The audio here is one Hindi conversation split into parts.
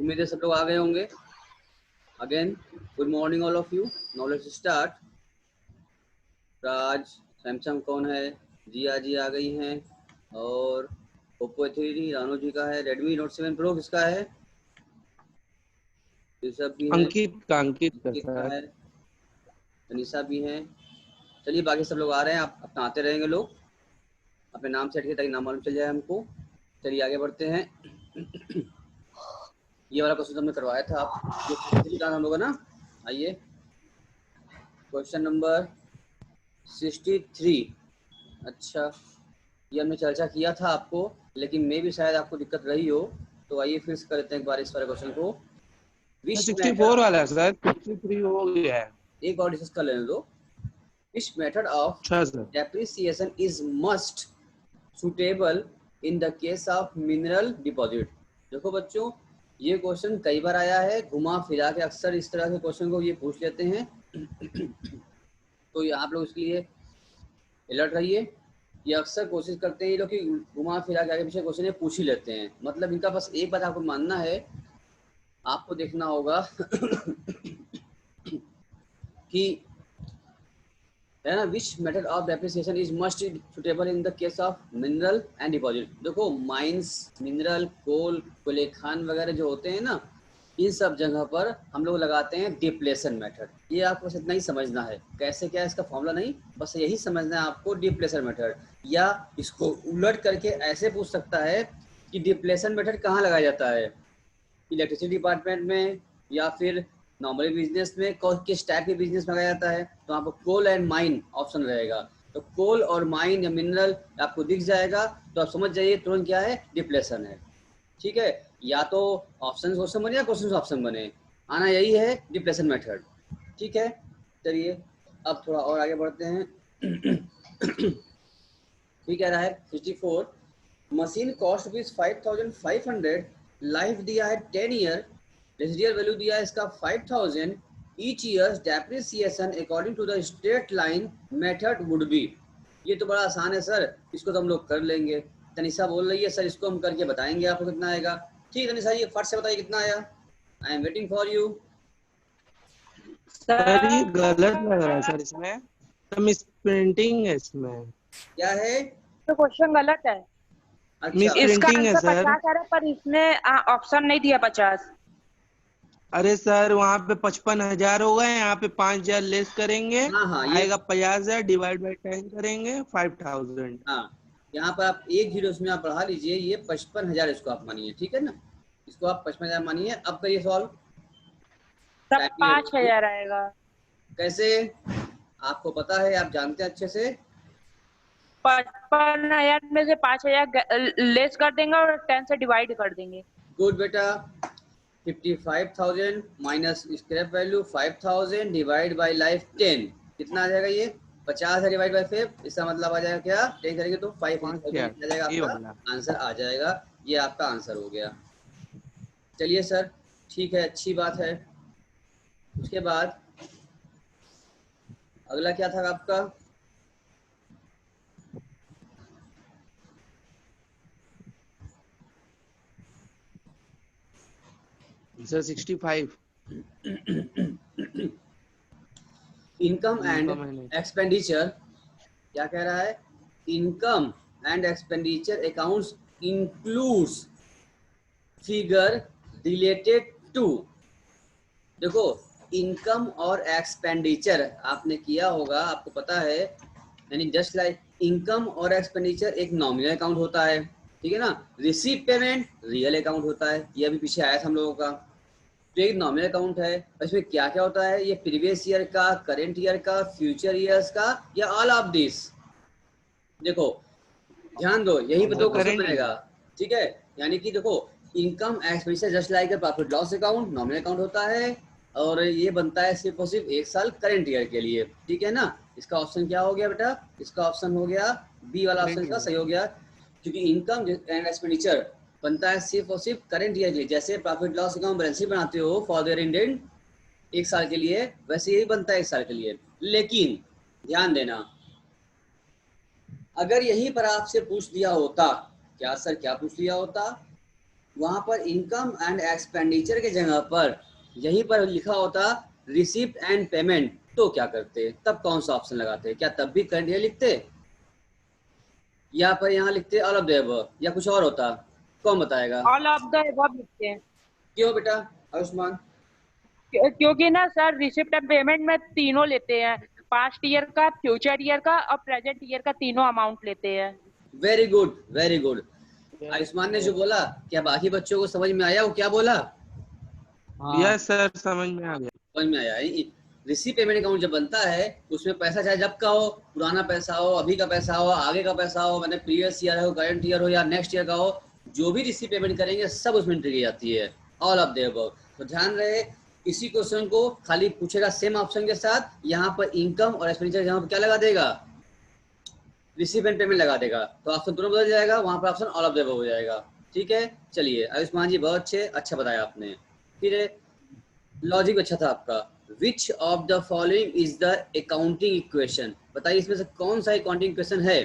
उम्मीद है सब लोग आ गए होंगे। Again good morning all of you. Now let's start. Raj Samsung कौन है? जिया जी आ गई हैं। और ओप्पो A3 रानू जी का है। रेडमी नोट 7 प्रो किसका है? ऋषभ भी है, अंकित का अंकित का सर। है, तनिषा भी है। चलिए बाकी सब लोग आ रहे हैं, आप अपना आते रहेंगे लोग, अपने नाम सेट किए ताकि नाम मालूम चल जाए हमको। चलिए आगे बढ़ते हैं। ये वाला क्वेश्चन हमने करवाया था, आप जो कहा हम लोग ना। आइए क्वेश्चन नंबर 63। अच्छा, ये हमने चर्चा किया था आपको, लेकिन मे भी शायद आपको दिक्कत रही हो, तो आइए फिर से कर लेते हैं एक बार इस वाले क्वेश्चन को। विच 64 मेथड, वाला है सर, 63 हो गया है। एक और डिस्कस कर लेने दो। विच मेथड ऑफ अच्छा sir. Depreciation is must suitable in the case of mineral deposit. देखो बच्चों, ये क्वेश्चन कई बार आया है, घुमा फिरा के अक्सर इस तरह के क्वेश्चन को ये पूछ लेते हैं। तो ये आप लोग इसके लिए अलर्ट रहिए। ये अक्सर कोशिश करते हैं ये लोग कि घुमा फिरा के आगे पीछे क्वेश्चन ये पूछ ही लेते हैं। मतलब इनका बस एक बात आपको मानना है, आपको देखना होगा कि है ना, which method of depreciation is must suitable in the case of mineral and deposit. देखो माइंस, मिनरल, कोल, कोलेखान वगैरह जो होते हैं ना, इन सब जगह पर हम लोग लगाते हैं डिप्लेशन मेथड। ये आपको बस इतना ही समझना है, कैसे क्या इसका फॉर्मूला नहीं, बस यही समझना है आपको, डिप्लेशन मेथड। या इसको उलट करके ऐसे पूछ सकता है कि डिप्लेशन मेथड कहाँ लगाया जाता है, इलेक्ट्रिसिटी डिपार्टमेंट में या फिर नॉर्मली बिजनेस में, किस टाइप के बिजनेस में लगाया जाता है। तो आपको कोल एंड माइन ऑप्शन रहेगा, तो कोल और माइन या मिनरल आपको दिख जाएगा, तो आप समझ जाइए तुरंत क्या है, डिप्लेशन है। ठीक है, या तो ऑप्शन क्वेश्चन बने या क्वेश्चन ऑप्शन बने, आना यही है डिप्लेशन मेथड। ठीक है, चलिए अब थोड़ा और आगे बढ़ते हैं। ठीक कह रहा है 64, मशीन कॉस्ट रुपीज 5500, लाइफ दिया है 10 ईयर, रेसिडियल वैल्यू दिया है इसका 5000, each year depreciation according to the straight line method would be. ये तो बड़ा आसान है सर, इसको तो हम लोग कर लेंगे। तनिषा बोल रही है सर इसको हम करके बताएंगे आपको कितना आएगा। ठीक है तनिषा, ये फट से बताइए कितना आया। I am waiting for you. Sir ये गलत लग रहा है सर, इसमें तो मिस प्रिंटिंग है इसमें। क्या है? तो क्वेश्चन गलत है। अच्छा, मिस इसका प्रिंटिंग है आंसर सर। 50 है, पर इसने ऑप्शन नहीं दिया 50। अरे सर वहाँ पे 55,000 होगा, यहाँ पे 5,000 लेस करेंगे, हाँ हाँ ये, आएगा 50,000, डिवाइड बाई 10 करेंगे 5,000। हाँ यहाँ पर आप एक जीरो इसमें आप बढ़ा लीजिए, ये 55,000 इसको आप मानिए। ठीक है ना, इसको आप 55,000 मानिए। अब करिए सॉल्व। तब 5000 आएगा। कैसे? आपको पता है, आप जानते हैं अच्छे से। 55,000 में से 5000 लेस कर देंगे और 10 से डिवाइड कर देंगे। गुड बेटा, 55,000 minus scrap value 5,000 divide by life 10, कितना आ जाएगा ये? 50,000 डिवाइड बाई 5, इसका मतलब आ जाएगा क्या, टेक करेंगे तो 5,000 आ जाएगा, ये आपका वाला। आंसर आ जाएगा। ये आपका आंसर हो गया। चलिए सर, ठीक है, अच्छी बात है। उसके बाद अगला क्या था आपका? सर 65। Income and expenditure. क्या कह रहा है? Income and expenditure accounts includes figure related to. देखो इनकम और एक्सपेंडिचर आपने किया होगा, आपको पता है, यानी जस्ट लाइक इनकम और एक्सपेंडिचर एक नॉमिनल अकाउंट होता है, ठीक है ना। रिसीव पेमेंट रियल अकाउंट होता है, ये अभी पीछे आया था हम लोगों का। तो एक नॉमिनल अकाउंट है, इसमें क्या क्या होता है, ये प्रीवियस ईयर का, करेंट ईयर का, फ्यूचर ईयर्स का, या ऑल ऑफ दिस। देखो ध्यान दो, यही पे दो क्वेश्चन करेंट बनेगा। ठीक है, यानी कि देखो income expenditure just like profit loss account nominal account होता है, और ये बनता है सिर्फ और सिर्फ एक साल करेंट ईयर के लिए। ठीक है ना, इसका ऑप्शन क्या हो गया बेटा? इसका ऑप्शन हो गया बी वाला ऑप्शन का सही हो गया, क्योंकि इनकम एंड एक्सपेंडिचर बनता है सिर्फ और सिर्फ करेंट ईयर के लिए। जैसे profit loss account balance sheet बनाते हो फॉर द इंडेंट एक साल के लिए, वैसे यही बनता है एक साल के लिए। लेकिन ध्यान देना, अगर यहीं पर आपसे पूछ दिया होता, क्या सर क्या पूछ लिया होता, वहां पर इनकम एंड एक्सपेंडिचर के जगह पर यहीं पर लिखा होता रिसिप्ट एंड पेमेंट, तो क्या करते? तब कौन सा ऑप्शन लगाते? क्या तब भी करंट ईयर लिखते, या पर यहाँ लिखते ऑल ऑफ द अबव, या कुछ और होता? कौन बताएगा? ऑल ऑफ द अबव लिखते हैं। क्यों बेटा आयुष्मान? क्योंकि ना सर रिसिप्ट एंड पेमेंट में तीनों लेते हैं, पास्ट ईयर का, फ्यूचर ईयर का और प्रेजेंट ईयर का, तीनों अमाउंट लेते हैं। Very good, very good. Ayushman ने जो बोला, क्या बाकी बच्चों को समझ में आया? वो क्या बोला? यस सर, समझ में आ गया। समझ में आया। रिसीव पेमेंट अकाउंट जब बनता है उसमें पैसा चाहे जब का हो, पुराना पैसा हो, अभी का पैसा हो, आगे का पैसा हो, मैंने प्रीवियस ईयर हो, करंट ईयर हो या नेक्स्ट ईयर का हो, जो भी रिसीव पेमेंट करेंगे सब उसमें एंट्री की जाती है, ऑल ऑफ द अबव। तो ध्यान रहे, इसी क्वेश्चन को खाली पूछेगा सेम ऑप्शन के साथ, यहाँ पर इनकम और एक्सपेंडिचर यहाँ पर क्या लगा देगा? रिसीव एंड पेमेंट लगा देगा, तो ऑप्शन दोनों बदल जाएगा, वहां पर option all of the above हो जाएगा। ठीक है, चलिए आयुष्मान जी बहुत अच्छे, अच्छा बताया आपने। फिर लॉजिक अच्छा था आपका। Which of the following is the accounting equation? बताइए इसमें से कौन सा अकाउंटिंग इक्वेशन है?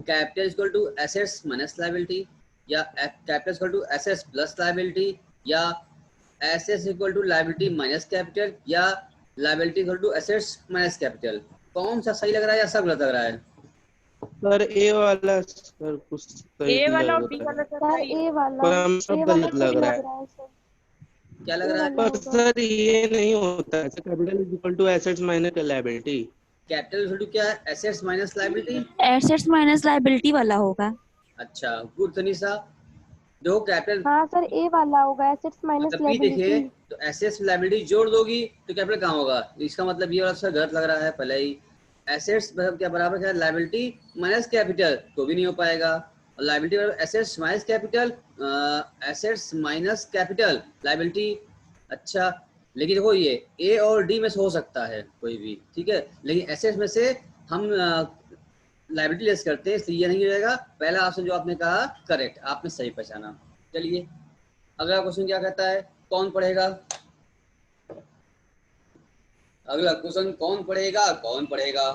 Capital equal to assets minus liability, या capital equal to assets plus liability, या assets equal to liability minus capital, या liability equal to assets minus capital? कौन सा सही लग रहा है या सब गलत लग रहा है? सर ए वाला सर कुछ सही ए वाला और लग डी रहा वाला है, सर सही है। ए वाला, पर हम सब गलत लग रहा है। सर। क्या लग रहा है? पर सर ये नहीं होता है, capital is equal to assets minus liability. Capital equal to क्या है? Assets minus liability. Assets minus liability वाला होगा। अच्छा गुड तनीषा। देखो कैपिटल, हाँ सर ए वाला होगा, एसेट्स माइनस अगर P देखे लायबिलिटी। तो एसेट्स लायबिलिटी जोड़ दोगी तो कैपिटल कहाँ होगा? इसका मतलब ये वाला सर गलत लग रहा है पहले ही। एसेट्स मतलब क्या बराबर क्या? लायबिलिटी माइनस कैपिटल, तो भी नहीं हो पाएगा। और लायबिलिटी बराबर assets minus capital, assets minus capital liability. अच्छा लेकिन देखो ये ए और डी में से हो सकता है कोई भी, ठीक है, लेकिन एसेट्स में से हम लायबिलिटी लेस करते हैं, इसलिए ये नहीं रहेगा। पहला ऑप्शन जो आपने कहा करेक्ट, आपने सही पहचाना। चलिए अगला क्वेश्चन क्या कहता है, कौन पढ़ेगा? अगला क्वेश्चन कौन पढ़ेगा? कौन पढ़ेगा?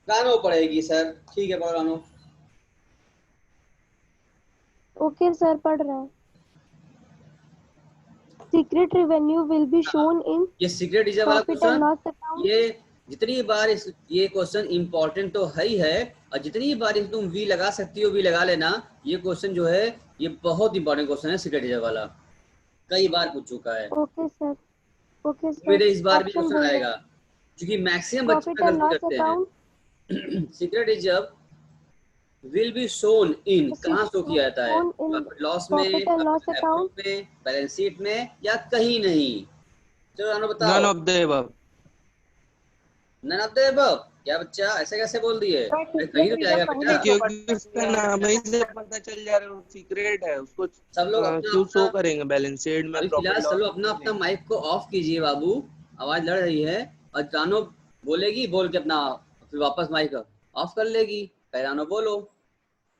रानो पढ़ेगी सर। ठीक है, पढ़ो रानो। ओके सर, पढ़ रहे हैं। Secret revenue will be shown इन ये सीक्रेट रिजर्व वाला profit and question, loss account. ये जितनी बार ये क्वेश्चन इंपॉर्टेंट तो है ही है, और जितनी बार तुम वी लगा सकती हो वी लगा लेना। ये क्वेश्चन जो है ये बहुत इंपॉर्टेंट क्वेश्चन है, सीक्रेट रिजर्व वाला, कई बार पूछ चुका है। Okay sir, okay sir. मेरे इस बार भी ऑप्शन क्वेश्चन बोलिए। आएगा, क्योंकि मैक्सिमम बच्चे प्रॉफिट एंड गलती लॉस करते अकाउंट। हैं। Secret reserve will be shown in, कहाँ शो किया जाता है? प्रॉफिट लॉस में, प्रॉफिट एंड लॉस अकाउंट, में, बैलेंस शीट में, या कहीं नहीं? चलो रानो बताओ। None of the above. None of the above? क्या बच्चा ऐसे कैसे बोल दिए? अरे कहीं तो जाएगा बेटा। क्योंकि उसका नाम ही से पता चल जा रहा है सीक्रेट है, उसको सब लोग अपना क्यों शो अपना, करेंगे बैलेंस शीट में? अभी फिलहाल सब लोग अपना अपना माइक को ऑफ कीजिए बाबू, आवाज लड़ रही है। और रानो बोलेगी, बोल के अपना फिर वापस माइक ऑफ कर लेगी। पहले रानो बोलो।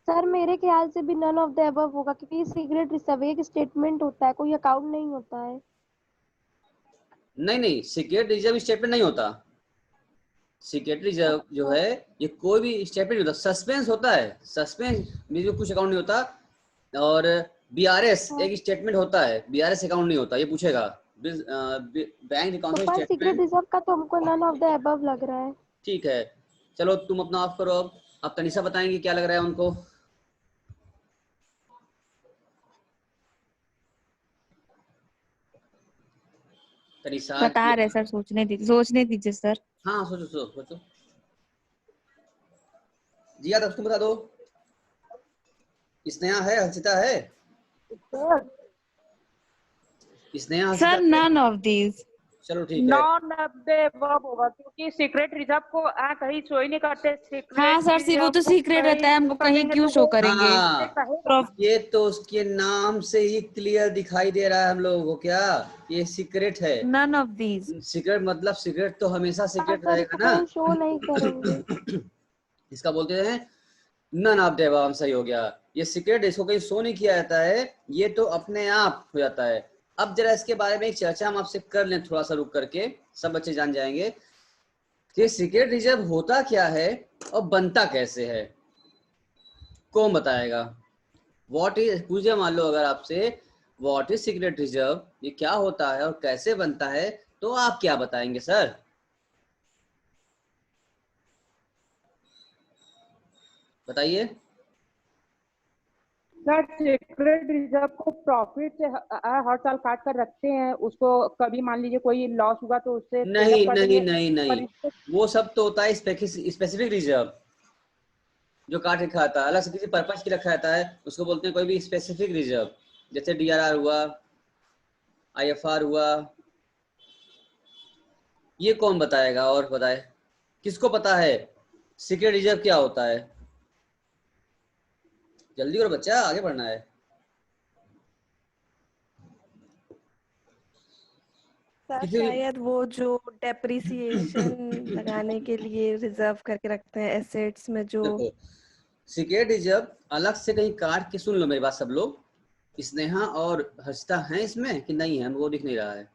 सर मेरे ख्याल से भी नन ऑफ द अबव होगा, क्योंकि सीक्रेट रिजर्व एक स्टेटमेंट होता है, कोई अकाउंट नहीं होता है। नहीं नहीं, सीक्रेट रिजर्व स्टेटमेंट नहीं होता। सीक्रेट रिजर्व जो है ये कोई भी स्टेटमेंट नहीं होता, सस्पेंस होता है। सस्पेंस में जो कुछ अकाउंट नहीं होता। और बीआरएस एक स्टेटमेंट होता है, बीआरएस अकाउंट नहीं होता। ये पूछेगा बैंक अकाउंट तो सीक्रेट स्टेटमेंट। रिजर्व का तो हमको नन ऑफ द अबव लग रहा है। ठीक है, चलो तुम अपना ऑफ करो। अब तनिषा बताएंगे क्या लग रहा है उनको। तनिषा बता रहे सर, सोचने दीजिए सर। हाँ सोचो सोचो सोचो। जिया तब तुम बता दो। स्नेहा है, हर्षिता है? स्नेहा हर्षिता सर है? None of these. चलो ठीक है। नॉन ऑफ द अबव होगा, क्योंकि सीक्रेट रिजर्व को कहीं शो ही नहीं करते। सीक्रेट हाँ सर, वो तो सीक्रेट रहता है, हमको कहीं क्यों शो करेंगे? हाँ, ये तो उसके नाम से ही क्लियर दिखाई दे रहा है हम लोगों को। क्या ये सीक्रेट है? None of these. सीक्रेट मतलब सीक्रेट तो हमेशा सीक्रेट सर रहेगा ना। कहीं शो नहीं करेंगे। इसका बोलते हैं नन ऑफ द अबव। सही हो गया। ये सीक्रेट इसको कहीं शो नहीं किया जाता है, ये तो अपने आप हो जाता है। अब जरा इसके बारे में एक चर्चा हम आपसे कर लें, थोड़ा सा रुक करके, सब बच्चे जान जाएंगे कि सीक्रेट रिजर्व होता क्या है और बनता कैसे है। कौन बताएगा? व्हाट इज, पूछे मान लो अगर आपसे व्हाट इज सीक्रेट रिजर्व, ये क्या होता है और कैसे बनता है, तो आप क्या बताएंगे सर? बताइए। सर सीक्रेट रिजर्व को प्रॉफिट से हर साल काट कर रखते हैं, उसको कभी मान लीजिए कोई लॉस हुआ तो उससे पे अप नहीं कर नहीं देंगे। नहीं पर नहीं, इसको वो सब तो होता है स्पेसिफिक रिजर्व, जो काट के खाता है अलग से किसी पर्पज की रखा रहता है, उसको बोलते हैं कोई भी स्पेसिफिक रिजर्व। जैसे डीआरआर हुआ, आईएफआर हुआ, ये कौन बताएगा? और बताए, किसको पता है सीक्रेट रिजर्व क्या होता है? जल्दी करो बच्चा, आगे बढ़ना है। सर किसी शायद वो जो डेप्रिसिएशन लगाने के लिए रिजर्व करके रखते हैं एसेट्स में जो। देखो, सीक्रेट रिजर्व अलग से कहीं काट के, सुन लो मेरी बात सब लोग, स्नेहा और हर्षिता हैं इसमें कि नहीं है? वो दिख नहीं रहा है,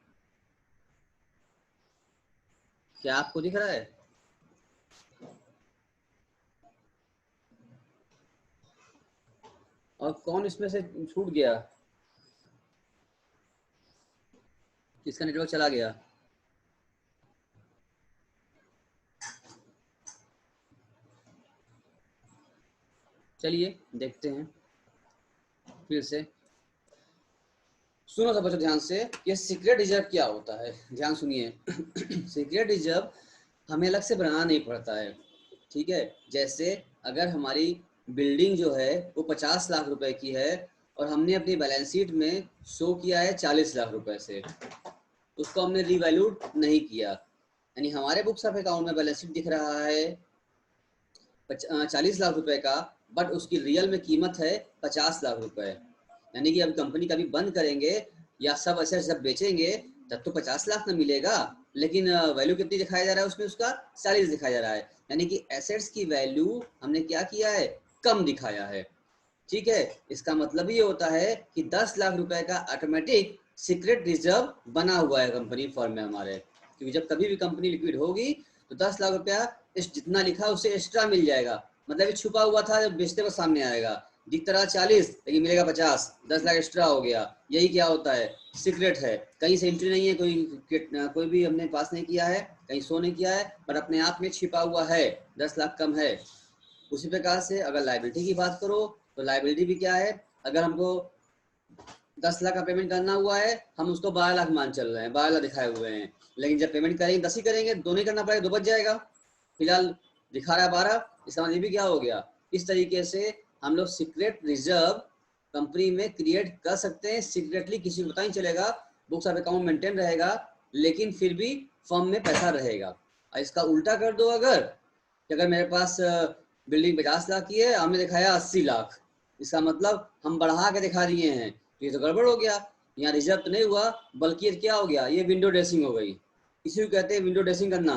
क्या आपको दिख रहा है? और कौन इसमें से छूट गया, किसका नेटवर्क चला गया? चलिए देखते हैं फिर से। सुनो सब बच्चों ध्यान से, ये सीक्रेट रिजर्व क्या होता है, ध्यान सुनिए। सीक्रेट रिजर्व हमें अलग से बनाना नहीं पड़ता है, ठीक है? जैसे अगर हमारी बिल्डिंग जो है वो 50 लाख रुपए की है और हमने अपनी बैलेंस शीट में शो किया है 40 लाख रुपए से, उसको हमने रीवैल्यूड नहीं किया, यानी हमारे बुक्स ऑफ अकाउंट में बैलेंस शीट दिख रहा है 40 लाख रुपए का, बट उसकी रियल में कीमत है 50 लाख रुपए। यानी कि अब कंपनी कभी बंद करेंगे या सब असेट्स जब बेचेंगे तब तो 50 लाख ना मिलेगा, लेकिन वैल्यू कितनी दिखाया जा रहा है उसमें, उसका 40 दिखाया जा रहा है। यानी कि एसेट्स की वैल्यू हमने क्या किया है, कम दिखाया है, ठीक है? इसका मतलब ये होता है कि 10 लाख रुपए का ऑटोमेटिक सीक्रेट रिजर्व बना हुआ है कंपनी फर्म में हमारे, क्योंकि जब कभी भी कंपनी लिक्विड होगी तो 10 लाख रुपया जितना लिखा उससे एक्स्ट्रा मिल जाएगा, मतलब ये छुपा हुआ था, जब बेचते वक्त सामने आएगा, दिख रहा 40 लेकिन मिलेगा 50, 10 लाख एक्स्ट्रा हो गया। यही क्या होता है, सीक्रेट है, कहीं से एंट्री नहीं है, कोई भी हमने पास नहीं किया है, कहीं शो नहीं किया है, पर अपने आप में छिपा हुआ है, 10 लाख कम है। उसी प्रकार से अगर लाइबिलिटी की बात करो तो लाइबिलिटी भी क्या है, अगर हमको 10 लाख का पेमेंट करना हुआ है, हम उसको 12 लाख मान चल रहे हैं, 12 लाख दिखाए हुए हैं, लेकिन जब पेमेंट करेंगे 10 ही करेंगे, दोनों ही करना पड़ेगा, 2 बच जाएगा, फिलहाल दिखा रहा है 12, इसका मतलब भी क्या हो गया। इस तरीके से हम लोग सीक्रेट रिजर्व कंपनी में क्रिएट कर सकते हैं, सीक्रेटली किसी को पता नहीं चलेगा, बुक्स ऑफ अकाउंट मेंटेन रहेगा, लेकिन फिर भी फर्म में पैसा रहेगा। और इसका उल्टा कर दो, अगर मेरे पास बिल्डिंग 50 लाख की है, हमने दिखाया 80 लाख, इसका मतलब हम बढ़ा के दिखा दिए हैं, तो ये तो गड़बड़ हो गया, यहाँ रिजर्व तो नहीं हुआ, बल्कि ये क्या हो गया, ये विंडो ड्रेसिंग हो गई। इसी को कहते हैं विंडो ड्रेसिंग करना,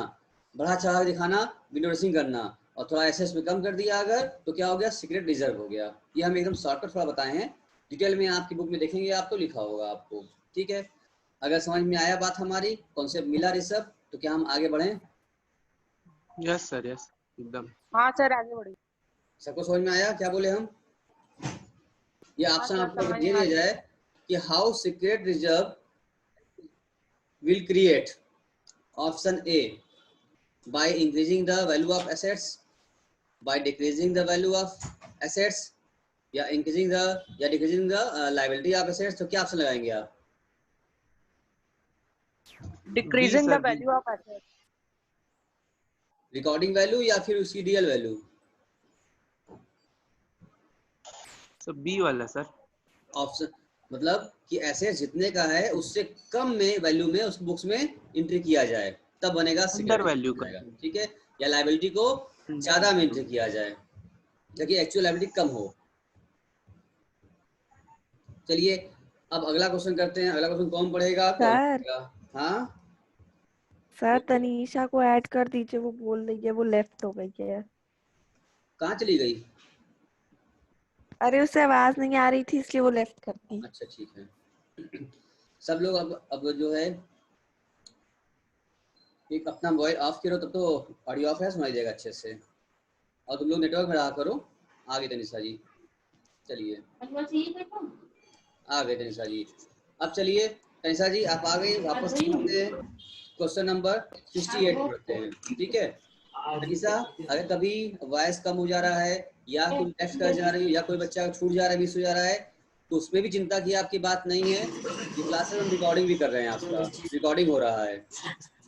बढ़ा चढ़ा के दिखाना, विंडो ड्रेसिंग करना। और थोड़ा एसेस में कम कर दिया अगर, तो क्या हो गया, सीक्रेट रिजर्व हो गया। ये हम एकदम शॉर्टकट थोड़ा बताए हैं, डिटेल में आपकी बुक में देखेंगे आप तो लिखा होगा आपको, ठीक है? अगर समझ में आया बात हमारी, कॉन्सेप्ट मिला रिसर्व, तो क्या हम आगे बढ़ें? यस सर, यस एकदम। हाँ सर आगे बढ़िए। सबको समझ में आया क्या बोले हम? ये हाँ ऑप्शन सर आपको समझ दे में आ दिया जाए कि how secret reserve will create, option A by increasing the value of assets, by decreasing the value of assets, या increasing the या decreasing the liability of assets, तो क्या ऑप्शन लगाएंगे आप? Decreasing the sir, B. Value of asset. Recording value या फिर उसकी रियल वैल्यू? सर बी वाला सर। ऑप्शन मतलब कि एसेट जितने का है उससे कम में वैल्यू में उस बुक्स में एंट्री किया जाए, तब बनेगा अंडर सीक्रेट वैल्यू का। जाएगा, ठीक है? या लाइबिलिटी को ज्यादा में एंट्री किया जाए ताकि एक्चुअल लाइबिलिटी कम हो। चलिए अब अगला क्वेश्चन करते हैं। अगला क्वेश्चन कौन पढ़ेगा, कौन सर पढ़ेगा? हाँ सर तनीषा को ऐड कर दीजिए, वो बोल रही है वो लेफ्ट हो गई है। कहाँ चली गई? अरे उससे आवाज नहीं आ रही थी इसलिए वो लेफ्ट कर दी। अच्छा ठीक है। सब लोग अब जो है एक अपना मोबाइल ऑफ करो, तब तो ऑडियो ऑफ है, सुनाई देगा अच्छे से। और तुम लोग नेटवर्क में रहा करो। आगे तनिषा जी। चलिए आ गए तनिषा जी। अब चलिए तनिषा जी आप आ गए, वापस पढ़ते हैं क्वेश्चन नंबर 68 पढ़ते हैं, ठीक है। तनिषा अगर कभी वॉइस कम हो जा रहा है या कोई टेक्स्ट कर जा रही है या कोई बच्चा छूट जा रहा है, मिस हो जा रहा है, तो उसमें भी चिंता की आपकी बात नहीं है। ये क्लासेस हम रिकॉर्डिंग भी कर रहे हैं, आपका रिकॉर्डिंग हो रहा है।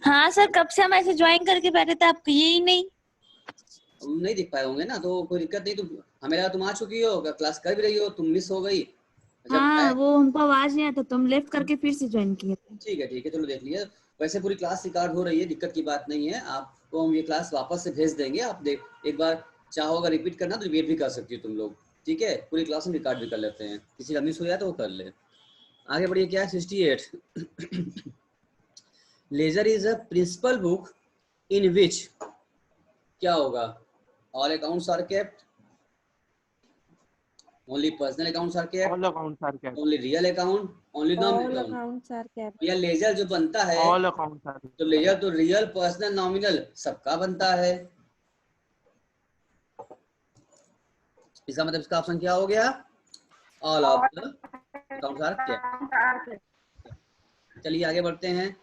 हाँ सर, कब से हम ऐसे ज्वाइन करके बैठे थे, आप किए ही नहीं। नहीं दिख पाए होंगे ना, तो कोई दिक्कत नहीं। तुम हमें लगा तुम आ चुकी हो, क्लास कर भी रही हो, तुम मिस हो गई। हाँ, वो हमको आवाज नहीं आता, तुम लेफ्ट करके फिर से ज्वाइन किए थे। ठीक है, चलो देख लिया। वैसे पूरी क्लास रिकॉर्ड हो रही है, दिक्कत की बात नहीं है। आपको हम ये क्लास वापस से भेज देंगे, आप देख एक बार चाहो अगर रिपीट करना तो रिपीट भी कर सकती हो तुम लोग, ठीक है। पूरी क्लास हम रिकॉर्ड भी कर लेते हैं, किसी का मिस हो जाए तो वो कर ले। आगे बढ़िए, क्या है 68। Ledger is a principal book in which, क्या होगा, all accounts are kept, only personal accounts are kept, all accounts are kept, only real account, only nominal All account. accounts are kept. भैया लेजर जो बनता है ऑल अकाउंट्स आर तो लेजर तो रियल पर्सनल नॉमिनल सबका बनता है। इसका मतलब इसका ऑप्शन क्या हो गया, all of the accounts are kept. चलिए आगे बढ़ते हैं।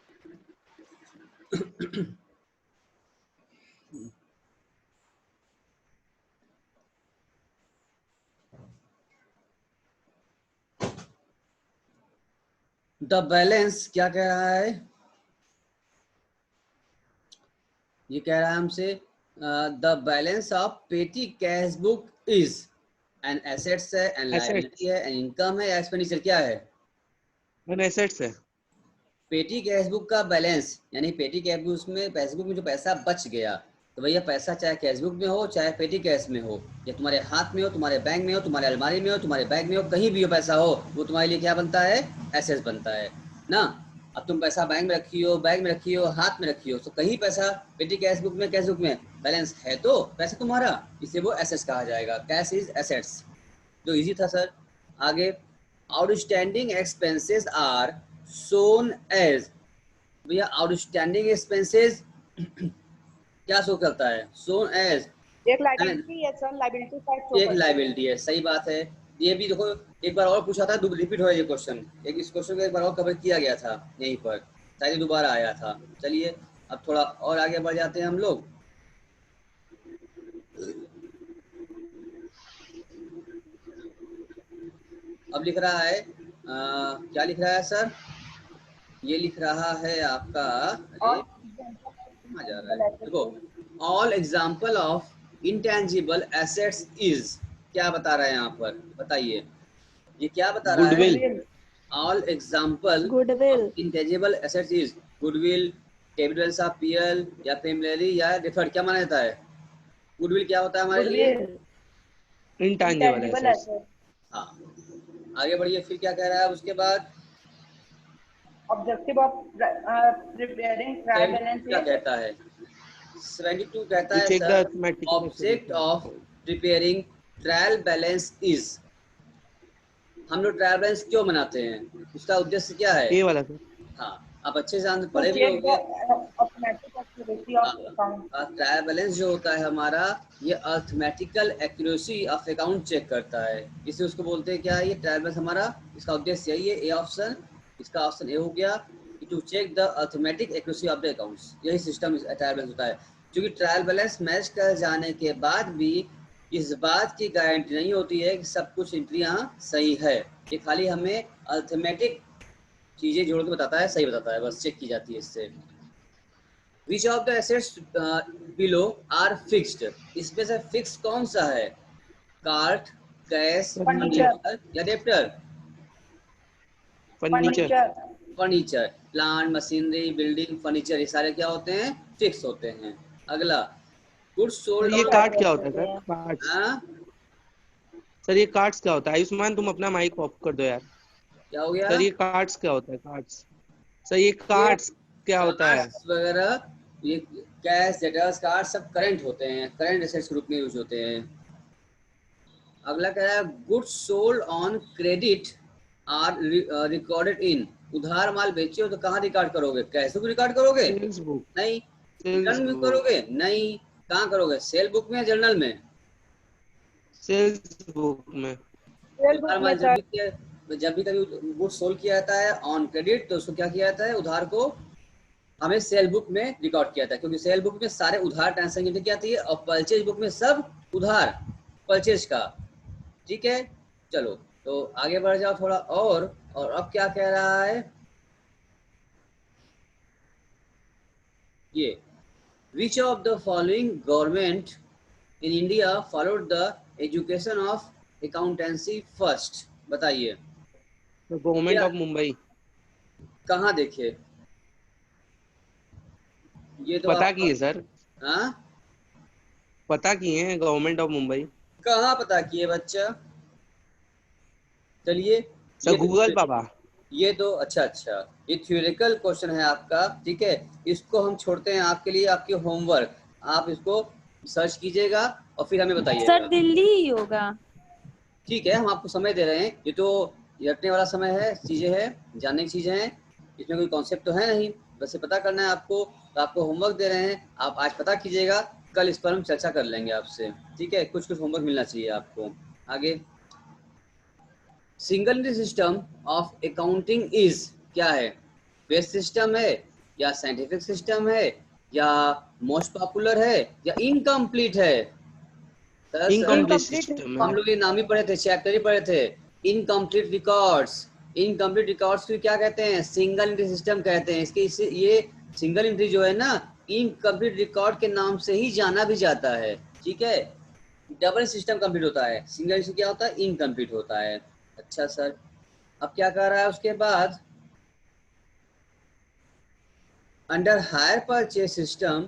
द बैलेंस क्या कह रहा है, ये कह रहा है हमसे द बैलेंस ऑफ पेटी cash book is an assets है, एन लायबिलिटी है, एन इनकम है या एक्सपेंडिचर, क्या है। एसेट्स है। पेटी कैश बुक का बैलेंस यानी पेटी कैश बुक में पैसबुक में जो पैसा बच गया, तो भैया पैसा चाहे कैश बुक में हो चाहे पेटी कैश में हो, या तुम्हारे हाथ में हो, तुम्हारे बैंक में हो, तुम्हारे अलमारी में हो, तुम्हारे बैग में हो, कहीं भी हो पैसा हो, वो तुम्हारे लिए क्या बनता है, एसेट्स बनता है ना। अब तुम पैसा बैंक में रखी हो, बैग में रखी हो, हाथ में रखी हो, तो कहीं पैसा पेटी कैश बुक में कैश बुक में बैलेंस है तो पैसा तुम्हारा, इसे वो एसेट्स कहा जाएगा। कैश इज एसेट्स, जो इजी था सर। आगे, outstanding expenses are shown as, भैया आउटस्टैंडिंग एक्सपेंसेस क्या शो करता है, सोन एज एक लायबिलिटी है सर, लायबिलिटी साइड शो एक करता है। लायबिलिटी है, सही बात है। ये भी देखो एक बार और पूछा था, रिपीट हो ये क्वेश्चन, एक इस क्वेश्चन को एक बार और कवर किया गया था यहीं पर, शायद दोबारा आया था। चलिए अब थोड़ा और आगे बढ़ जाते हैं हम लोग। अब लिख रहा है क्या लिख रहा है सर, ये लिख रहा है आपका, अरे कहाँ जा रहा है, देखो all example of intangible assets is, क्या बता रहा है यहाँ पर, बताइए ये क्या बता रहा है। All example Goodwill. Intangible assets is goodwill, Capitals of PL या फेमिलरी या डिफर्ड, क्या माना जाता है। गुडविल क्या होता है हमारे लिए, इंटेंजिबल एसेट्स। हाँ। आगे बढ़िए, फिर क्या कह रहा है उसके बाद, objective of preparing trial balance क्या कहता है, 72 कहता है check the sir, arithmetic object of preparing trial balance is, हम लोग ट्रायल बैलेंस क्यों बनाते हैं, उसका उद्देश्य क्या है। ये वाला सर। हाँ, आप अच्छे से पढ़े भी होंगे। ट्रायल बैलेंस जो होता है हमारा, ये arithmetical accuracy of account check करता है, इसे उसको बोलते हैं क्या है, ये ट्रायल बैलेंस हमारा, इसका उद्देश्य यही है। ए ऑप्शन, इसका ऑप्शन ए हो गया, to check the arithmetic accuracy of the accounts, यही सिस्टम ट्रायल बैलेंस होता है। क्योंकि ट्रायल बैलेंस मैच कर जाने के बाद भी इस बात की गारंटी नहीं होती है कि सब कुछ एंट्रियां सही है, ये खाली हमें अर्थमेटिक चीजें जोड़ के बताता है, सही बताता है, बस चेक की जाती है इससे। Which of the assets below are fixed, इसमें से फिक्स कौन सा है, कार्ट, कैश, फर्नीचर या debtor. Furniture, plant, machinery, building, furniture, ये सारे क्या होते हैं, फिक्स होते हैं। अगला, गुड्स सोल्ड, ये कार्ड क्या होता है सर, कार्ड्स। हाँ सर ये कार्ड्स क्या होता है, आयुष्मान तुम अपना माइक ऑफ कर दो यार। क्या हो गया सर ये कार्ड्स क्या होता है, कार्ड्स। सर ये कार्ड्स क्या होता है, वगैरह, ये कैश, डेटर्स, कार्ड सब करंट होते हैं, करंट एसेट्स के रूप में यूज होते हैं। अगला कह रहा है, goods sold on credit are recorded in, उधार माल बेचे हो तो कहाँ रिकॉर्ड करोगे, कैश बुक रिकॉर्ड करोगे, सेल्स बुक, नहीं। रिटर्न बुक करोगे, नहीं। कहाँ करोगे, सेल बुक में या जर्नल में, सेल्स बुक में। उधार माल जब भी कभी गुड सोल्ड किया जाता है ऑन क्रेडिट तो उसको क्या किया जाता है, उधार को हमें सेल बुक में रिकॉर्ड किया था, क्योंकि सेल बुक में सारे उधार ट्रांसैक्शन क्या आती है और परचेज बुक में सब उधार परचेज का। ठीक है, चलो तो आगे बढ़ जाओ थोड़ा और अब क्या कह रहा है ये, which of the following government in India followed the education of accountancy first, बताइए। Government of Mumbai. कहाँ देखे ये तो पता आप, किए सर, हाँ पता किए हैं गवर्नमेंट ऑफ मुंबई। कहाँ पता किए बच्चा, चलिए सर गूगल बाबा। ये तो अच्छा ये थ्योरेटिकल क्वेश्चन है आपका, ठीक है, इसको हम छोड़ते हैं आपके लिए, आपकी होमवर्क, आप इसको सर्च कीजिएगा और फिर हमें बताइएगा। सर दिल्ली ही होगा। ठीक है, हम आपको समय दे रहे हैं, ये तो रटने वाला समय है, चीजें हैं, जानने की चीजें हैं, इसमें कोई कॉन्सेप्ट तो है नहीं, बस ये पता करना है आपको, तो आपको होमवर्क दे रहे हैं, आप आज पता कीजिएगा, कल इस पर हम चर्चा कर लेंगे आपसे, ठीक है, कुछ होमवर्क मिलना चाहिए आपको। आगे, single entry system of accounting is क्या है, बेस्ट सिस्टम है या साइंटिफिक सिस्टम है या मोस्ट पॉपुलर है या इनकम्प्लीट है? इनकम्प्लीट सिस्टम हम है। लोग ये नाम ही पढ़े थे, चैप्टर ही पढ़े थे, इनकम्प्लीट रिकॉर्ड्स। इनकम्प्लीट रिकॉर्ड्स को क्या कहते हैं, सिंगल एंट्री सिस्टम कहते हैं। इसके ये सिंगल एंट्री जो है ना, इनकम्प्लीट रिकॉर्ड के नाम से ही जाना भी जाता है, ठीक है। डबल सिस्टम कंप्लीट होता है, सिंगल एंट्री क्या होता है, इनकम्प्लीट होता है। अच्छा सर, अब क्या कर रहा है उसके बाद, under hire purchase system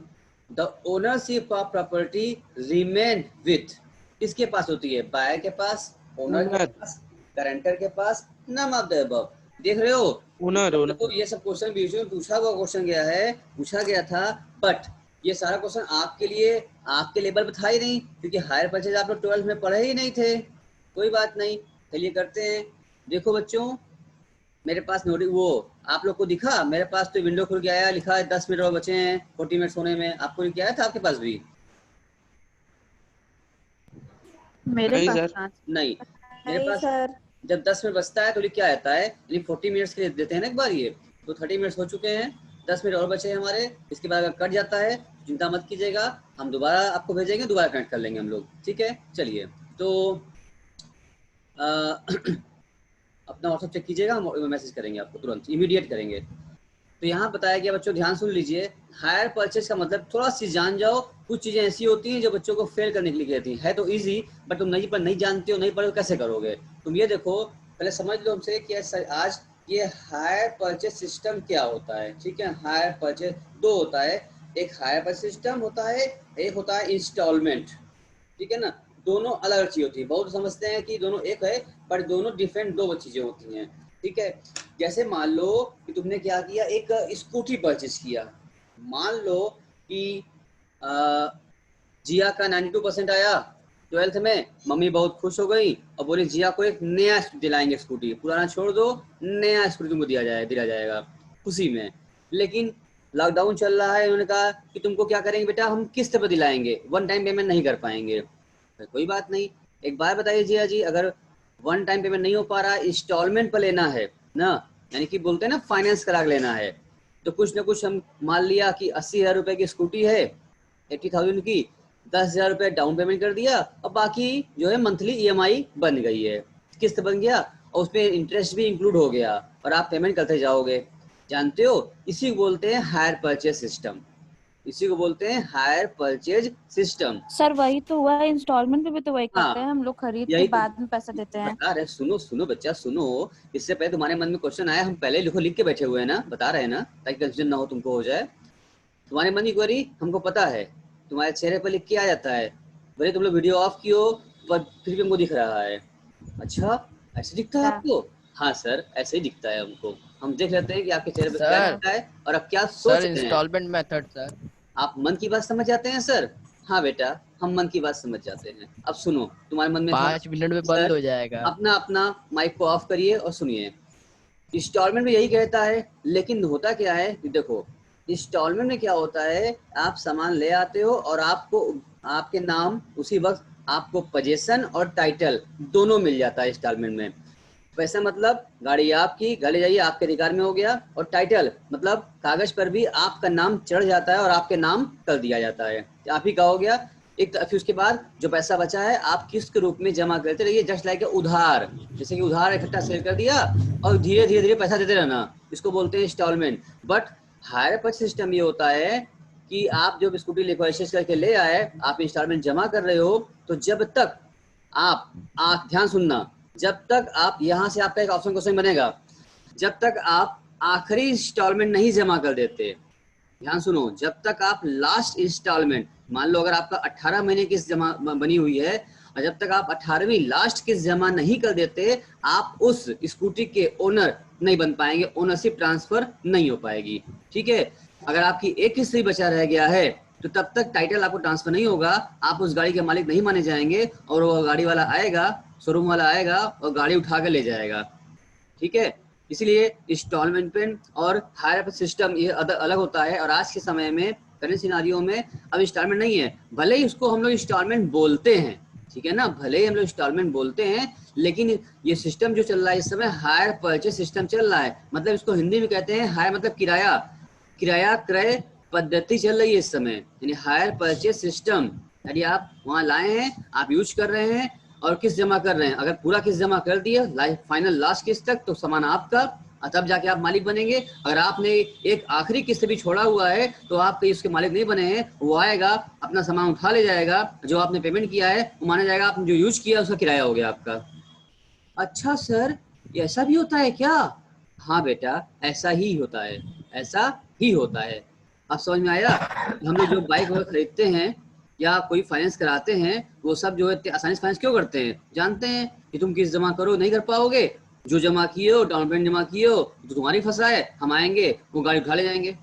the ownership of property remain with, किसके पास होती है, बायर के पास, ओनर के पास, गारंटर के पास, नम ऑफ द अबव। देख रहे हो, तो ये सब क्वेश्चन बीच में पूछा गया था, बट ये सारा क्वेश्चन आपके लिए आपके लेवल पे था ही नहीं, क्योंकि हायर परचेज आप लोग 12th में पढ़े ही नहीं थे। कोई बात नहीं, चलिए करते हैं। देखो बच्चों, मेरे पास नोटिस वो आप लोग को दिखा, मेरे पास तो विंडो खुल के आया, लिखा है 10 मिनट और बचे हैं 40 मिनट होने में, आपको क्या आया था आपके पास भी? मेरे पास नहीं, मेरे नहीं पास सर। जब 10 मिनट बचता है तो क्या आता है, यानी 40 मिनट्स के लिए देते हैं ना एक बार, ये तो 30 मिनट्स हो चुके हैं, 10 मिनट और बचे हैं हमारे। इसके बाद अगर कट जाता है चिंता मत कीजिएगा, हम दोबारा आपको भेजेंगे, दोबारा कनेक्ट कर लेंगे हम लोग, ठीक है। चलिए तो अपना व्हाट्सएप चेक कीजिएगा, हम मैसेज करेंगे आपको, तुरंत इमीडिएट करेंगे। तो यहाँ बताया गया बच्चों, ध्यान सुन लीजिए, हायर परचेज का मतलब थोड़ा सी जान जाओ, कुछ चीजें ऐसी होती हैं जो बच्चों को फेल करने के लिए कहती हैं, है तो इजी, बट तुम नहीं जानते हो, नहीं पढ़े हो, कैसे करोगे तुम। ये देखो, पहले समझ लो हमसे कि आज ये हायर परचेज सिस्टम क्या होता है, ठीक है। हायर परचेज दो होता है, एक हायर परचेज सिस्टम होता है, एक होता है इंस्टॉलमेंट, ठीक है ना। दोनों अलग अलग चीज होती है, बहुत समझते हैं कि दोनों एक है, पर दोनों डिफरेंट दो चीजें होती हैं, ठीक है। जैसे मान लो कि तुमने क्या किया, एक स्कूटी परचेज किया, मान लो कि जिया का 92% आया 12th में, मम्मी बहुत खुश हो गई और बोली जिया को एक नया दिलाएंगे स्कूटी, पुराना छोड़ दो, नया स्कूटी तुमको दिया जाएगा खुशी में। लेकिन लॉकडाउन चल रहा है, उन्होंने कहा कि तुमको क्या करेंगे बेटा, हम किस्त पर दिलाएंगे, वन टाइम पेमेंट नहीं कर पाएंगे। कोई बात नहीं, एक बार बताइए जिया जी, अगर वन टाइम पेमेंट नहीं हो पा रहा, इंस्टॉलमेंट पर लेना है ना, यानी कि बोलते हैं ना फाइनेंस करा लेना है, तो कुछ ना कुछ हम मान लिया कि 80,000 रुपए की स्कूटी है, 80,000 की, 10,000 रुपए डाउन पेमेंट कर दिया और बाकी जो है मंथली EMI बन गई है, किस्त बन गया और उसमें इंटरेस्ट भी इंक्लूड हो गया और आप पेमेंट करते जाओगे। जानते हो, इसी को बोलते हैं हायर परचेज सिस्टम, इसी को बोलते हैं हायर परचेज सिस्टम। सर वही तो हुआ, इंस्टॉलमेंट पे भी तो वही करते हैं, हम लोग खरीद के बाद में पैसा देते हैं। बता रहे, सुनो बच्चा सुनो, इससे पहले तुम्हारे मन में क्वेश्चन आया, हम पहले लिख के बैठे हुए हैं ना, बता रहे हैं ना, ताकि कंफ्यूजन ना हो, तुमको हो जाए। तुम्हारे मन की क्वेरी हमको पता है, तुम्हारे चेहरे पर लिख के आ जाता है, भले तुम लोग वीडियो ऑफ कियो पर फिर भी हमको दिख रहा है। अच्छा ऐसे दिखता है आपको? हाँ सर, ऐसे ही दिखता है हमको, हम देख लेते हैं कि आपके चेहरे पर क्या दिखता है और आप क्या सोच रहे हैं। इंस्टॉलमेंट मेथड सर, आप मन की बात समझ जाते हैं सर? हाँ बेटा, हम मन की बात समझ जाते हैं। अब सुनो, तुम्हारे मन में 5 मिनट में बंद हो जाएगा। अपना माइक को ऑफ करिए और सुनिए। इंस्टॉलमेंट में यही कहता है, लेकिन होता क्या है, देखो इंस्टॉलमेंट में क्या होता है, आप सामान ले आते हो और आपको आपके नाम उसी वक्त आपको पोजीशन और टाइटल दोनों मिल जाता है इंस्टॉलमेंट में। वैसे मतलब गाड़ी आपकी, गाड़ी जाइए आपके अधिकार में हो गया, और टाइटल मतलब कागज पर भी आपका नाम चढ़ जाता है और आपके नाम कर दिया जाता है, आप ही का हो गया। एक तो फिर उसके बाद जो पैसा बचा है आप किस्त के रूप में जमा करते रहिए, जस्ट लाइक उधार, जैसे कि उधार इकट्ठा सेल कर दिया और धीरे धीरे धीरे पैसा देते रहना, इसको बोलते हैं instalment. But hire purchase system ये होता है कि आप जब स्कूटी लिक्विडेशन करके ले आए, आप इंस्टॉलमेंट जमा कर रहे हो, तो जब तक आप ध्यान सुनना, जब तक आप यहाँ से आपका एक ऑप्शन क्वेश्चन बनेगा, जब तक आप आखिरी इंस्टॉलमेंट नहीं जमा कर देते, ध्यान सुनो, जब तक आप लास्ट इंस्टॉलमेंट, मान लो अगर आपका 18 महीने किस्त जमा बनी हुई है और जब तक आप 18वीं लास्ट किस्त जमा नहीं कर देते, आप उस स्कूटी के ओनर नहीं बन पाएंगे, ओनरशिप ट्रांसफर नहीं हो पाएगी। ठीक है, अगर आपकी एक किस्त ही बचा रह गया है तो तब तक टाइटल आपको ट्रांसफर नहीं होगा, आप उस गाड़ी के मालिक नहीं माने जाएंगे और वो गाड़ी वाला आएगा, शोरूम वाला आएगा और गाड़ी उठा कर ले जाएगा। ठीक है, इसलिए इंस्टॉलमेंट और हायर सिस्टम ये अलग होता है। और आज के समय में करंट सिनारियो में अब इंस्टॉलमेंट नहीं है, भले ही उसको हम लोग इंस्टॉलमेंट बोलते हैं, ठीक है ना, भले ही हम लोग इंस्टॉलमेंट बोलते हैं, लेकिन ये सिस्टम जो चल रहा है इस समय हायर परचेज सिस्टम चल रहा है। मतलब इसको हिंदी में कहते हैं हायर, मतलब किराया, किराया क्रय पद्धति चल रही है इस समय, यानी हायर परचेज सिस्टम। यदि आप वहाँ लाए हैं, आप यूज कर रहे हैं और किस्त जमा कर रहे हैं, अगर पूरा किस्त जमा कर दिया फाइनल लास्ट किस्त तक, तो सामान आपका, तब जाके आप मालिक बनेंगे। अगर आपने एक आखिरी किस्त भी छोड़ा हुआ है तो आप इसके मालिक नहीं बने हैं, वो आएगा अपना सामान उठा ले जाएगा, जो आपने पेमेंट किया है वो माना जाएगा, आपने जो यूज किया उसका किराया हो गया आपका। अच्छा सर, ये ऐसा भी होता है क्या? हाँ बेटा, ऐसा ही होता है, ऐसा ही होता है। अब समझ में आया? हम लोग जो बाइक वगैरह खरीदते हैं या कोई फाइनेंस कराते हैं, वो सब जो है आसानी से फाइनेंस क्यों करते हैं? जानते हैं कि तुम किस्त जमा करो, नहीं कर पाओगे, जो जमा किए हो, डाउन पेमेंट जमा किए हो, तो तुम्हारी फंसा है, हम आएंगे, वो गाड़ी उठा ले जाएंगे,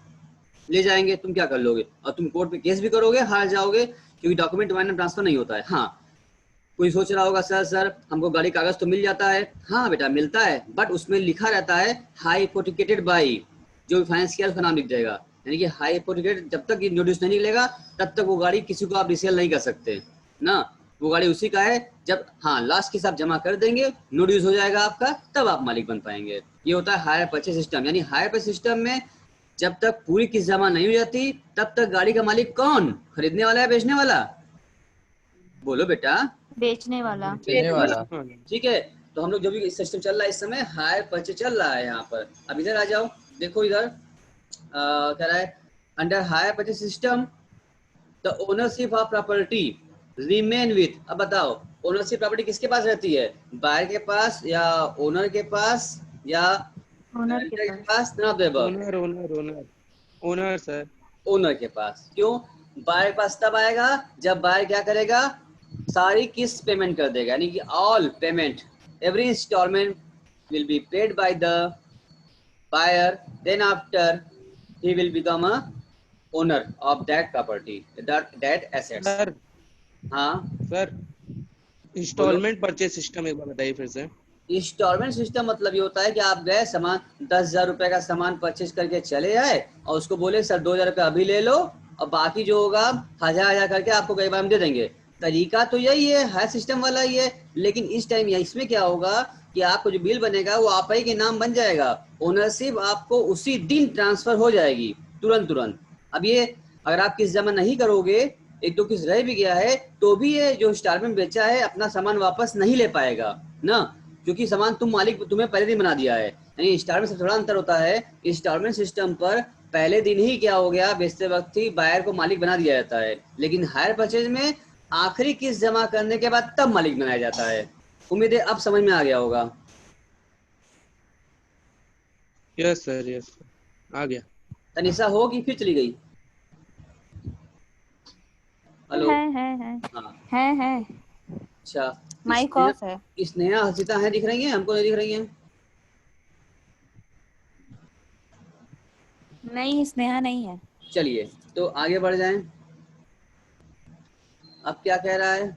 ले जाएंगे, तुम क्या कर लोगे? और तुम कोर्ट में केस भी करोगे, हार जाओगे, क्योंकि डॉक्यूमेंट तुम्हारे नाम ट्रांसफर नहीं होता है। हाँ, कोई सोच रहा होगा सर हमको गाड़ी कागज तो मिल जाता है। हाँ बेटा मिलता है, बट उसमें लिखा रहता है हाइपोथिकेटेड बाई, जो फाइनेंस किया उसका नाम लिख जाएगा, यानी कि हाइपोथिकेटेड, जब तक ये नोटिस नहीं निकलेगा तब तक वो गाड़ी किसी को आप रिसेल नहीं कर सकते ना, वो गाड़ी उसी का है। जब हाँ लास्ट किस्त आप जमा कर देंगे, नोटिस हो जाएगा आपका, तब आप मालिक बन पाएंगे। ये होता है हायर परचेज सिस्टम। यानी हायर परचेज सिस्टम में जब तक पूरी किस्त जमा नहीं हो जाती, तब तक गाड़ी का मालिक कौन? खरीदने वाला है, बेचने वाला? बोलो बेटा, बेचने वाला। बेचने वाला। ठीक है, तो हम लोग जो भी सिस्टम चल रहा है इस समय हायर परचेज चल रहा है यहाँ पर। अब इधर आ जाओ, देखो इधर कह रहा है under hire purchase system the ownership of property remain with. अब बताओ ओनरशिप प्रॉपर्टी किसके पास रहती है? बायर के पास या ओनर के पास या ओनर के पास। Owner owner owner owner sir, owner के पास। क्यों? बायर के पास तब आएगा जब बायर क्या करेगा, सारी किस्त पेमेंट कर देगा, यानी कि all payment, every instalment will be paid by the buyer, then after he will become a owner of that property, that assets. Sir हाँ सर, इंस्टॉलमेंट परचेज सिस्टम एक बार बताइए फिर से। इंस्टॉलमेंट सिस्टम मतलब ये होता है कि आप गए सामान 10,000 रुपए का सामान परचेज करके चले आए और उसको बोले सर 2,000 रुपये अभी ले लो और बाकी जो होगा 1,000 करके आपको कई बार हम दे देंगे। तरीका तो यही है, हायर सिस्टम वाला ही है, लेकिन इस टाइम इसमें क्या होगा कि आपको जो बिल बनेगा वो आप ही के नाम बन जाएगा, ओनरशिप आपको उसी दिन ट्रांसफर हो जाएगी, तुरंत। अब ये अगर आप किस्त जमा नहीं करोगे, एक दो किस्त रह भी गया है, तो भी ये जो इंस्टॉलमेंट बेचा है अपना सामान वापस नहीं ले पाएगा ना, क्योंकि सामान तुम मालिक तुम्हें पहले दिन बना दिया है। यानी इंस्टॉलमेंट से थोड़ा अंतर होता है, इंस्टॉलमेंट सिस्टम पर पहले दिन ही क्या हो गया, बेचते वक्त ही बायर को मालिक बना दिया जाता है, लेकिन हायर परचेज में आखिरी किस्त जमा करने के बाद तब मालिक बनाया जाता है। उम्मीद है अब समझ में आ गया होगा। यस सर, यस सर, आ गया। तनिषा हो कि फिर चली गई? हेलो, है। अच्छा, माइक ऑफ है। स्नेहा हर्षिता है, दिख रही हैं? हमको नहीं दिख रही हैं। नहीं, स्नेहा नहीं है। चलिए तो आगे बढ़ जाएं। अब क्या कह रहा है?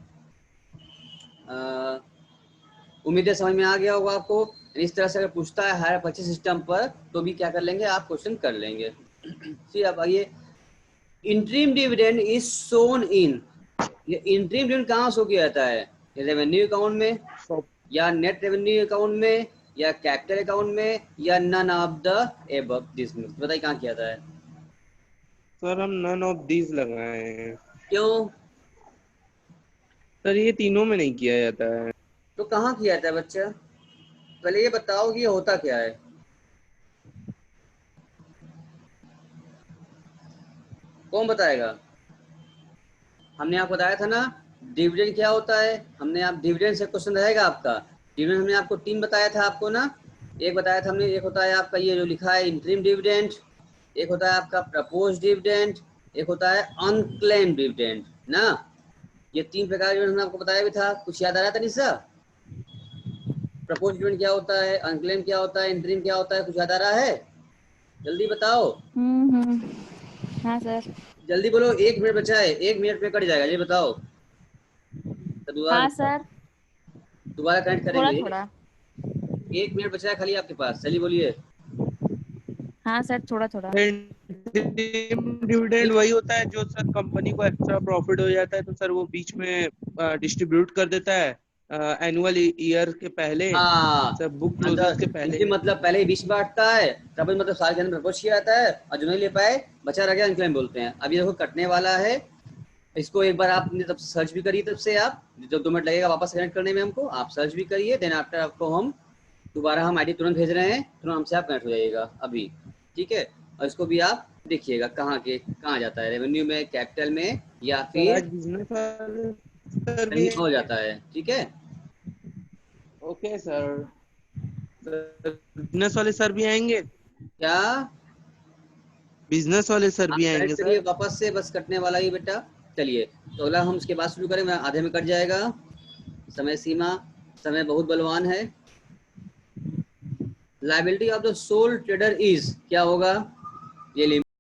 उम्मीद है समझ में आ गया होगा आपको। इस तरह से अगर पूछता है हायर परचेज सिस्टम पर तो भी क्या कर लेंगे आप, क्वेश्चन कर लेंगे। फिर अब आइए, interim dividend is shown in, ये इंटरिम डिविडेंड कहाँ शो किया जाता है? रेवेन्यू अकाउंट में, या नेट रेवेन्यू अकाउंट में, या कैपिटल अकाउंट में, या none of the above this में? बताइए कहाँ किया जाता है? सर हम नन ऑफ दीज लगाए हैं। क्यों? सर ये तीनों में नहीं किया जाता है। तो कहाँ किया जाता है बच्चा? पहले ये बताओ कि ये होता क्या है। कौन बताएगा? हमने आपको बताया था ना डिविडेंड क्या होता है। हमने आप डिविडेंड से क्वेश्चन रहेगा आपका। डिविडेंड हमने आपको 3 बताया था आपको ना। एक बताया था हमने, एक होता है आपका ये जो लिखा है इंटरिम डिविडेंड, एक होता है आपका प्रपोज डिविडेंड, एक होता है अनक्लेम डिविडेंड ना। ये 3 प्रकार डिविडेंड हमने आपको बताया भी था। कुछ याद आ रहा था निशा? प्रपोज डिविडेंड क्या होता है, अनक्लेम क्या होता है, इंटरिम क्या होता है? कुछ याद आ रहा है? जल्दी बताओ। हाँ सर। जल्दी बोलो, 1 मिनट बचा है, 1 मिनट में कट जाएगा। ये बताओ तो हाँ सर। दोबारा कनेक्ट थोड़ा करेंगे। थोड़ा। 1 मिनट बचा है खाली आपके पास। चलिए बोलिए। हाँ सर थोड़ा थोड़ा। डिविडेंड वही होता है जो सर कंपनी को एक्स्ट्रा प्रॉफिट हो जाता है तो सर वो बीच में डिस्ट्रीब्यूट कर देता है एनुअल ईयर के पहले, हाँ, सर बुक क्लोजेस के पहले। इनके मतलब पहले ही 20 बांटता है, तब मतलब साल के अंदर प्रपोज किया जाता है, और जो नहीं ले पाए बचा रह गया अनक्लेम बोलते हैं। अब ये देखो कटने वाला है। इसको एक बार आपने तब सर्च भी करिए, तब से आप जब 2 मिनट लगेगा वापस कनेक्ट करने में हमको, आप सर्च भी करिए। देन आफ्टर आपको हम दोबारा हम आईडी तुरंत भेज रहे हैं, तुरंत हमसे आप कनेक्ट हो जाइएगा अभी, ठीक है। और इसको भी आप देखिएगा कहाँ जाता है, रेवेन्यू में, कैपिटल में, या फिर कहीं और जाता है, ठीक है। Okay sir. बिजनेस वाले सर भी आएंगे क्या? बिजनेस वाले सर आप भी आएंगे कनेक्ट करिए सर। वापस से, बस कटने वाला ही बेटा। चलिए तो अगला हम उसके बाद शुरू करें, मैं आधे में कट जाएगा। समय सीमा, समय बहुत बलवान है। Liability of the soul trader is क्या होगा? ये